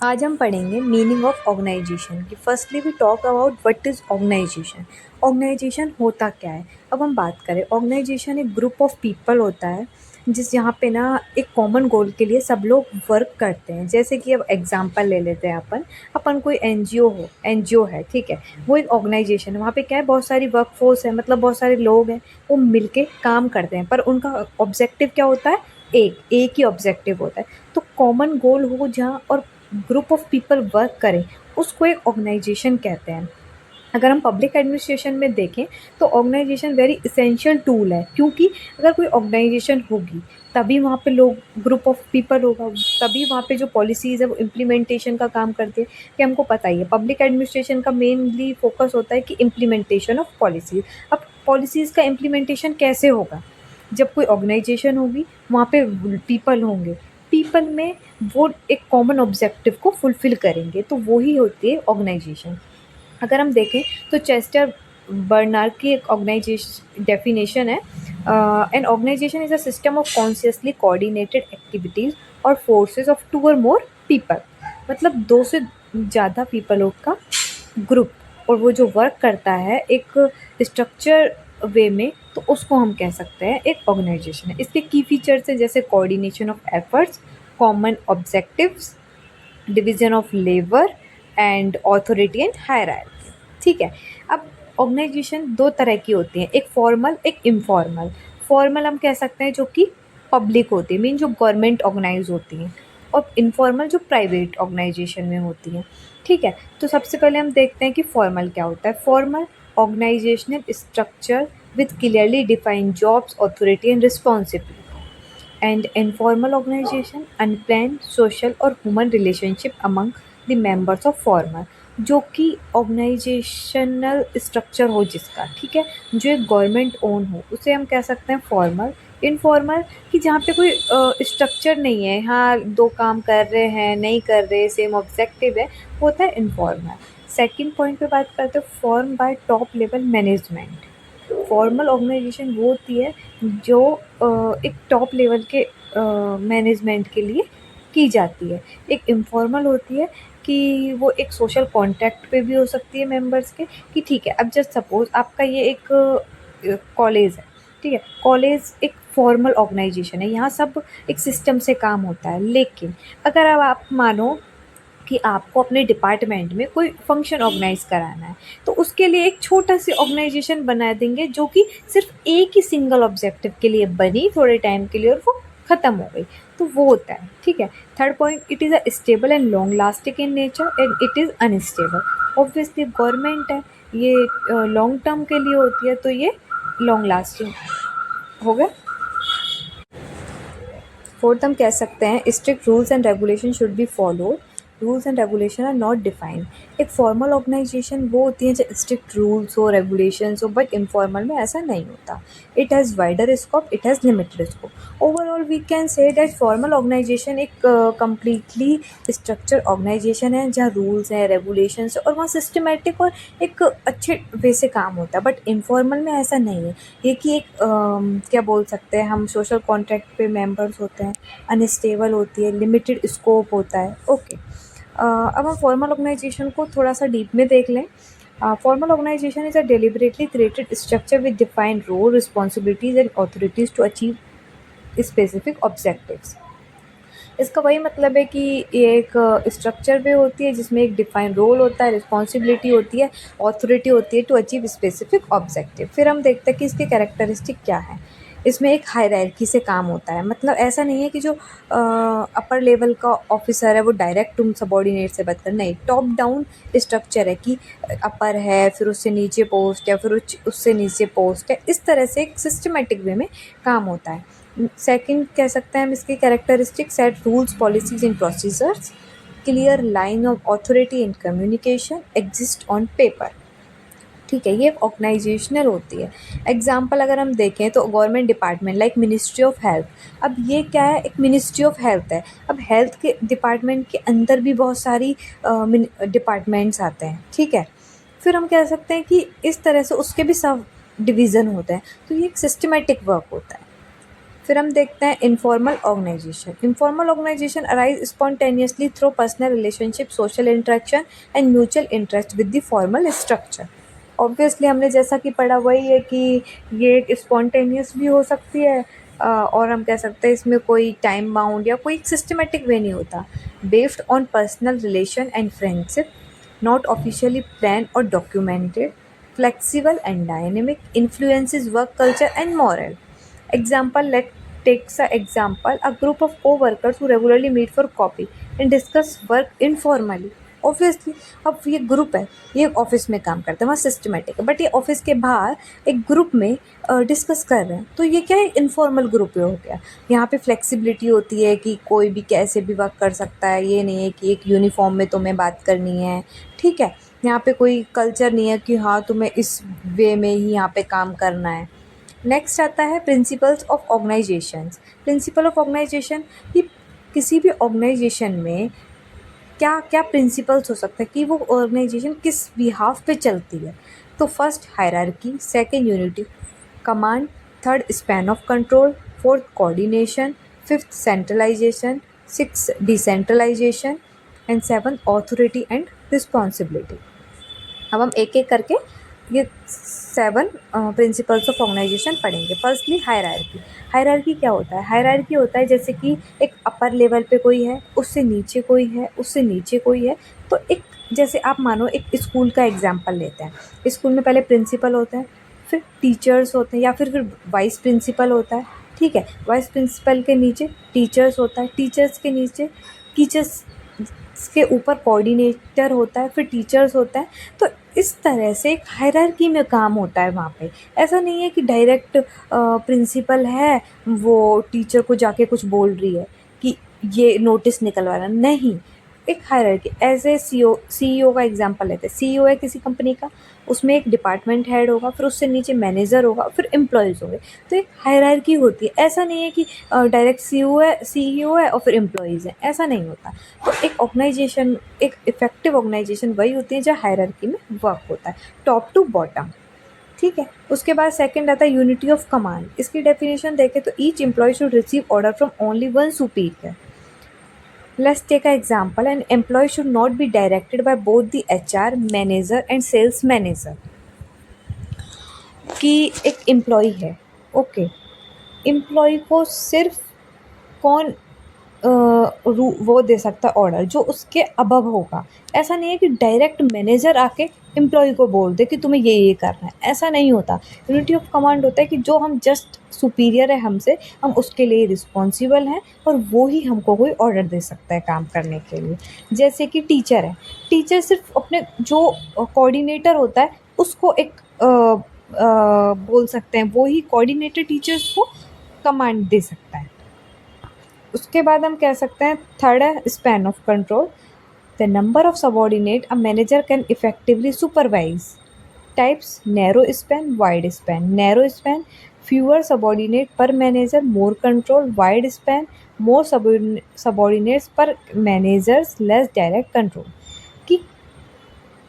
आज हम पढ़ेंगे मीनिंग ऑफ ऑर्गेनाइजेशन की। Firstly we talk about what is organisation. Organisation होता क्या है। अब हम बात करें, ऑर्गेनाइजेशन एक ग्रुप ऑफ पीपल होता है जिस यहाँ पे ना एक कॉमन गोल के लिए सब लोग वर्क करते हैं। जैसे कि अब एग्जांपल ले लेते हैं अपन अपन कोई एनजीओ है, ठीक है। वो एक ऑर्गेनाइजेशन है, वहाँ पे क्या है, बहुत सारी वर्क फोर्स है, मतलब बहुत सारे लोग हैं, वो मिलके काम करते हैं, पर उनका ऑब्जेक्टिव क्या होता है, एक ही ऑब्जेक्टिव होता है। तो कॉमन गोल हो जहाँ और ग्रुप ऑफ पीपल वर्क करें, उसको एक ऑर्गेनाइजेशन कहते हैं। अगर हम पब्लिक एडमिनिस्ट्रेशन में देखें तो ऑर्गेनाइजेशन वेरी इसेंशियल टूल है, क्योंकि अगर कोई ऑर्गेनाइजेशन होगी तभी वहाँ पे लोग, ग्रुप ऑफ पीपल होगा, तभी वहाँ पे जो पॉलिसीज़ है वो इम्प्लीमेंटेशन का काम करती है। कि हमको पता ही है पब्लिक एडमिनिस्ट्रेशन का मेनली फोकस होता है कि इम्प्लीमेंटेशन ऑफ पॉलिसीज़। अब पॉलिसीज़ का इम्प्लीमेंटेशन कैसे होगा, जब कोई ऑर्गेनाइजेशन होगी, वहाँ पे पीपल होंगे, पीपल में वो एक कॉमन ऑब्जेक्टिव को फुलफ़िल करेंगे, तो वो ही होती है ऑर्गेनाइजेशन। अगर हम देखें तो चेस्टर बर्नार्ड की एक ऑर्गेनाइजेशन डेफिनेशन है, an organisation is a system of consciously coordinated activities or forces of two or more people. मतलब दो से ज़्यादा पीपलों का ग्रुप, और वो जो वर्क करता है एक स्ट्रक्चर वे में, तो उसको हम कह सकते हैं एक ऑर्गेनाइजेशन है। इसके की फीचर्स हैं जैसे coordination of efforts, common objectives, division of labour and authority and hierarchy. ठीक है। अब ऑर्गेनाइजेशन दो तरह की होती हैं, एक फॉर्मल एक इनफॉर्मल। फॉर्मल हम कह सकते हैं जो कि पब्लिक होती है, मीन जो गवर्नमेंट ऑर्गेनाइज होती हैं, और इनफॉर्मल जो प्राइवेट ऑर्गेनाइजेशन में होती हैं। ठीक है। तो सबसे पहले हम देखते हैं कि फॉर्मल क्या होता है। Formal organisational structure with clearly defined jobs, authority and responsibility. And informal organisation unplanned social और human relationship among the members of formal, जो कि ऑर्गेनाइजेशनल स्ट्रक्चर हो जिसका, ठीक है, जो एक गवर्नमेंट ओन हो, उसे हम कह सकते हैं फॉर्मल। इनफॉर्मल कि जहाँ पे कोई स्ट्रक्चर नहीं है, हाँ दो काम कर रहे हैं, नहीं कर रहे, सेम ऑब्जेक्टिव है, वो होता है इनफॉर्मल। सेकंड पॉइंट पे बात करते हैं, form by top level management. Formal organisation वो होती है जो एक टॉप लेवल के मैनेजमेंट के लिए की जाती है। एक इनफॉर्मल होती है कि वो एक सोशल कॉन्ट्रैक्ट पे भी हो सकती है मेंबर्स के, कि ठीक है, अब जस्ट सपोज आपका ये एक कॉलेज है, ठीक है, कॉलेज एक फॉर्मल ऑर्गेनाइजेशन है, यहाँ सब एक सिस्टम से काम होता है। लेकिन अगर अब आप मानो कि आपको अपने डिपार्टमेंट में कोई फंक्शन ऑर्गेनाइज कराना है, तो उसके लिए एक छोटा सी ऑर्गेनाइजेशन बना देंगे जो कि सिर्फ एक ही सिंगल ऑब्जेक्टिव के लिए बनी थोड़े टाइम के लिए, और वो ख़त्म हो गई, तो वो होता है। ठीक है। Third point, it is a stable and long lasting in nature and it is unstable. Obviously government है, ये लॉन्ग टर्म के लिए होती है, तो ये लॉन्ग लास्टिंग हो गया। फोर्थ हम कह सकते हैं, strict rules and regulation should be followed, rules and regulation are not defined. एक फॉर्मल ऑर्गेनाइजेशन वो होती है जो स्ट्रिक्ट रूल्स हो, रेगुलेशंस हो, बट इनफॉर्मल में ऐसा नहीं होता। It has wider scope, it has limited scope. Overall we can say that formal organisation एक कंप्लीटली स्ट्रक्चर ऑर्गेनाइजेशन है जहाँ रूल्स हैं, रेगुलेशंस, और वहाँ सिस्टमेटिक और एक अच्छे वे से काम होता है। बट इनफॉर्मल में ऐसा नहीं है, ये कि एक क्या बोल सकते हैं हम, सोशल कॉन्ट्रैक्ट पे मेंबर्स होते हैं, अनस्टेबल होती है, लिमिटेड स्कोप होता है। ओके। अब हम फॉर्मल ऑर्गेनाइजेशन को थोड़ा सा डीप में देख लें। Formal organisation is a deliberately created structure with defined role, responsibilities and authorities to achieve specific objectives. इसका वही मतलब है कि ये एक स्ट्रक्चर वे होती है जिसमें एक डिफाइंड रोल होता है, रिस्पॉन्सिबिलिटी होती है, ऑथोरिटी होती है टू अचीव स्पेसिफिक ऑब्जेक्टिव। फिर हम देखते हैं कि इसके कैरेक्टरिस्टिक क्या है। इसमें एक हायरार्की से काम होता है, मतलब ऐसा नहीं है कि जो अपर लेवल का ऑफिसर है वो डायरेक्ट उन सबॉर्डिनेट से बात कर, नहीं, टॉप डाउन स्ट्रक्चर है कि अपर है, फिर उससे नीचे पोस्ट है, फिर उससे नीचे पोस्ट है, इस तरह से एक सिस्टमेटिक वे में काम होता है। सेकंड कह सकते हैं हम इसकी characteristic, set rules, policies and procedures, clear line of authority and communication, exist on paper. ठीक है, ये ऑर्गेनाइजेशनल होती है। एग्जाम्पल अगर हम देखें तो government department like ministry of health. अब ये क्या है, एक मिनिस्ट्री ऑफ हेल्थ है। अब हेल्थ के डिपार्टमेंट के अंदर भी बहुत सारी डिपार्टमेंट्स आते हैं, ठीक है। फिर हम कह सकते हैं कि इस तरह से उसके भी सब डिवीज़न होते हैं, तो ये एक सिस्टमेटिक वर्क होता है। फिर हम देखते हैं informal organisation. Informal organisation arise spontaneously through personal relationship, social interaction and mutual interest with the formal structure. Obviously हमने जैसा कि पढ़ा वही है कि ये एक स्पॉन्टेनियस भी हो सकती है, और हम कह सकते हैं इसमें कोई टाइम बाउंड या कोई सिस्टमेटिक वे नहीं होता। Based on personal relation and friendship, not officially planned or documented, flexible and dynamic, influences work culture and moral. Example, let takes a example, a group of co-workers who regularly meet for coffee and discuss work informally. Obviously अब ये group है, ये office में काम करते हैं, वहाँ systematic है, बट ये ऑफिस के बाहर एक ग्रुप में डिस्कस कर रहे हैं, तो ये क्या है, इनफॉर्मल ग्रुप हो गया। यहाँ पे फ्लेक्सिबिलिटी होती है कि कोई भी कैसे भी वर्क कर सकता है, ये नहीं है कि एक यूनिफॉर्म में तुम्हें बात करनी है, ठीक है। यहाँ पे कोई कल्चर नहीं है कि हाँ तुम्हें इस वे में ही यहाँ पे काम करना है। नेक्स्ट आता है principles of organisations. Principle of organisation, कि किसी भी ऑर्गेनाइजेशन में क्या क्या प्रिंसिपल्स हो सकते हैं कि वो ऑर्गेनाइजेशन किस बिहाफ पे चलती है। तो first hierarchy, second unity command, third span of control, fourth coordination, fifth centralisation, six decentralisation and seven authority and responsibility. अब हम एक एक करके ये 7 प्रिंसिपल्स ऑफ ऑर्गेनाइजेशन पढ़ेंगे। Firstly hierarchy. हायरार्की क्या होता है? हायरार्की होता है जैसे कि एक अपर लेवल पे कोई है, उससे नीचे कोई है, उससे नीचे कोई है। तो एक जैसे आप मानो एक स्कूल का एग्जाम्पल लेते हैं। स्कूल में पहले प्रिंसिपल होता है, फिर टीचर्स होते हैं या फिर वाइस प्रिंसिपल होता है, ठीक है। वाइस प्रिंसिपल के नीचे टीचर्स होता है, टीचर्स के नीचे टीचर्स के ऊपर कोऑर्डिनेटर होता है, फिर टीचर्स होता है। तो इस तरह से एक हायरार्की में काम होता है वहाँ पे। ऐसा नहीं है कि डायरेक्ट प्रिंसिपल है, वो टीचर को जाके कुछ बोल रही है कि ये नोटिस निकलवाना, नहीं। एक हायरार्की, ऐसे सीईओ का एग्जांपल लेते हैं। सीईओ है किसी कंपनी का, उसमें एक डिपार्टमेंट हेड होगा, फिर उससे नीचे मैनेजर होगा, फिर एम्प्लॉयज़ होंगे। तो एक हायरार्की होती है। ऐसा नहीं है कि डायरेक्ट सीईओ है और फिर एम्प्लॉयज़ हैं, ऐसा नहीं होता। तो एक ऑर्गेनाइजेशन, एक इफ़ेक्टिव ऑर्गेनाइजेशन वही होती है जहाँ हायरार्की में वर्क होता है, टॉप टू बॉटम, ठीक है। उसके बाद सेकंड आता है यूनिटी ऑफ कमांड। इसकी डेफिनेशन देखें तो each employ should receive order from only one superior. Let's take an example. An employee should not be directed by both the HR manager and sales manager. कि एक employ है, okay, employ को सिर्फ कौन वो दे सकता है ऑर्डर, जो उसके अबव होगा। ऐसा नहीं है कि डायरेक्ट मैनेजर आके एम्प्लॉय को बोल दे कि तुम्हें ये करना है, ऐसा नहीं होता। यूनिटी ऑफ कमांड होता है कि जो हम जस्ट सुपीरियर है हमसे, हम उसके लिए रिस्पॉन्सिबल हैं और वो ही हमको कोई ऑर्डर दे सकता है काम करने के लिए। जैसे कि टीचर है, टीचर सिर्फ अपने जो कोऑर्डिनेटर होता है उसको एक बोल सकते हैं, वो ही कोऑर्डिनेटर टीचर्स को कमांड दे सकता है। उसके बाद हम कह सकते हैं थर्ड है span of control. The number of subordinate a manager can effectively supervise. Types narrow span, wide span. Narrow span fewer subordinate per manager, more control. Wide span, more subordinates per managers, less direct control। कि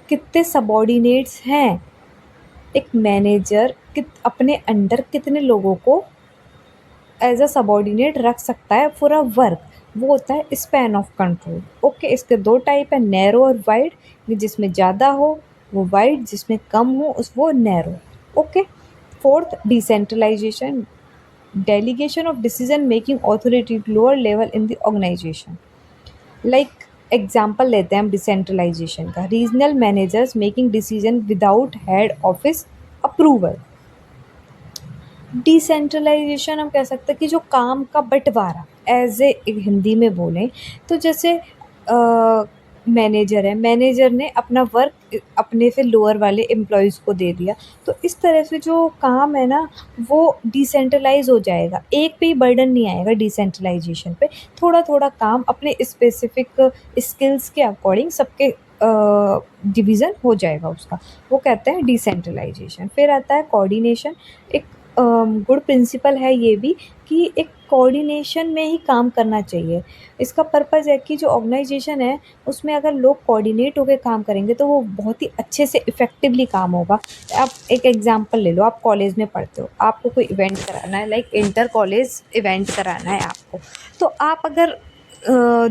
कितने subordinates हैं, एक manager अपने under कितने लोगों को as a subordinate रख सकता है फॉर अ वर्क, वो होता है स्पैन ऑफ कंट्रोल। ओके, इसके दो टाइप है, नैरो और वाइड। जिसमें ज़्यादा हो वो वाइड, जिसमें कम हो उस वो narrow. Okay. Fourth decentralisation, delegation of decision making authority to lower level in the organisation. Like example लेते हैं हम डिसेंट्रलाइजेशन का, regional managers making decision without head office approval. Decentralisation हम कह सकते हैं कि जो काम का बंटवारा, एज ए हिंदी में बोलें तो जैसे मैनेजर है, मैनेजर ने अपना वर्क अपने से लोअर वाले एम्प्लॉयज़ को दे दिया, तो इस तरह से जो काम है ना वो डिसेंट्रलाइज हो जाएगा। एक पे ही बर्डन नहीं आएगा डिसेंट्रलाइजेशन पे, थोड़ा थोड़ा काम अपने स्पेसिफिक स्किल्स के अकॉर्डिंग सबके डिवीज़न हो जाएगा उसका, वो कहते हैं डिसेंट्रलाइजेशन। फिर आता है कोऑर्डिनेशन। एक गुड प्रिंसिपल है ये भी कि एक कोऑर्डिनेशन में ही काम करना चाहिए। इसका पर्पज़ है कि जो ऑर्गेनाइजेशन है उसमें अगर लोग कोऑर्डिनेट होकर काम करेंगे तो वो बहुत ही अच्छे से इफ़ेक्टिवली काम होगा। आप एक एग्ज़ाम्पल ले लो, आप कॉलेज में पढ़ते हो, आपको कोई इवेंट कराना है, लाइक इंटर कॉलेज इवेंट कराना है आपको, तो आप अगर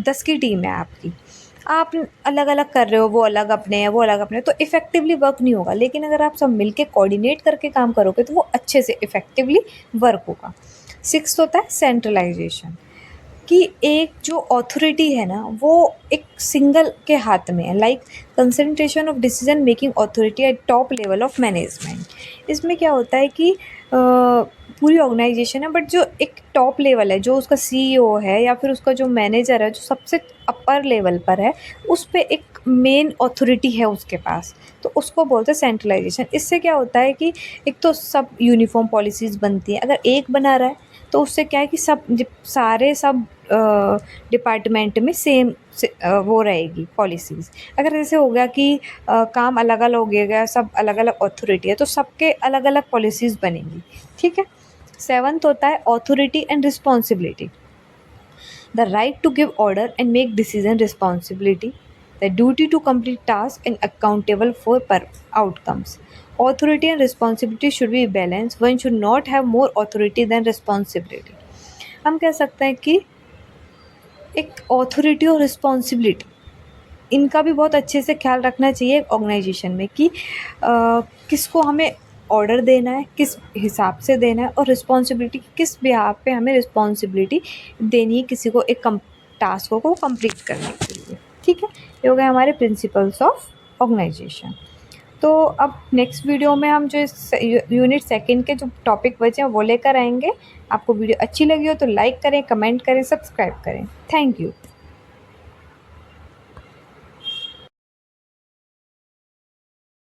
10 की टीम है आपकी, आप अलग अलग कर रहे हो, वो अलग अपने हैं, वो अलग अपने हैं, तो इफ़ेक्टिवली वर्क नहीं होगा। लेकिन अगर आप सब मिलके कोऑर्डिनेट करके काम करोगे तो वो अच्छे से इफ़ेक्टिवली वर्क होगा। सिक्स्थ होता है सेंट्रलाइजेशन, कि एक जो अथॉरिटी है ना वो एक सिंगल के हाथ में है, like concentration of decision making authority eight top level of management. इसमें क्या होता है कि पूरी ऑर्गेनाइजेशन है, बट जो एक टॉप लेवल है, जो उसका सीईओ है या फिर उसका जो मैनेजर है, जो सबसे अपर लेवल पर है, उस पे एक मेन अथॉरिटी है उसके पास, तो उसको बोलते हैं सेंट्रलाइजेशन। इससे क्या होता है कि एक तो सब यूनिफॉर्म पॉलिसीज़ बनती हैं। अगर एक बना रहा है तो उससे क्या है कि सारे सब डिपार्टमेंट में सेम वो रहेगी पॉलिसीज़। अगर जैसे हो गया कि काम अलग अलग हो गया, सब अलग अलग अथॉरिटी है, तो सबके अलग अलग पॉलिसीज़ बनेंगी, ठीक है। सेवन्थ होता है authority and responsibility, the right to give order and make decision responsibility, the duty to complete tasks and accountable for outcomes. Authority and responsibility should be balanced. One should not have more authority than responsibility. हम कह सकते हैं कि एक authority और responsibility, इनका भी बहुत अच्छे से ख्याल रखना चाहिए ऑर्गेनाइजेशन में कि किसको हमें ऑर्डर देना है, किस हिसाब से देना है, और रिस्पॉन्सिबिलिटी किस बिहाफ पे हमें रिस्पॉन्सिबिलिटी देनी है किसी को एक टास्क को कंप्लीट करने के लिए, ठीक है। ये हो गए हमारे प्रिंसिपल्स ऑफ ऑर्गेनाइजेशन। तो अब नेक्स्ट वीडियो में हम जो इस यूनिट सेकंड के जो टॉपिक बचे हैं वो लेकर आएंगे। आपको वीडियो अच्छी लगी हो तो लाइक करें, कमेंट करें, सब्सक्राइब करें। Thank you.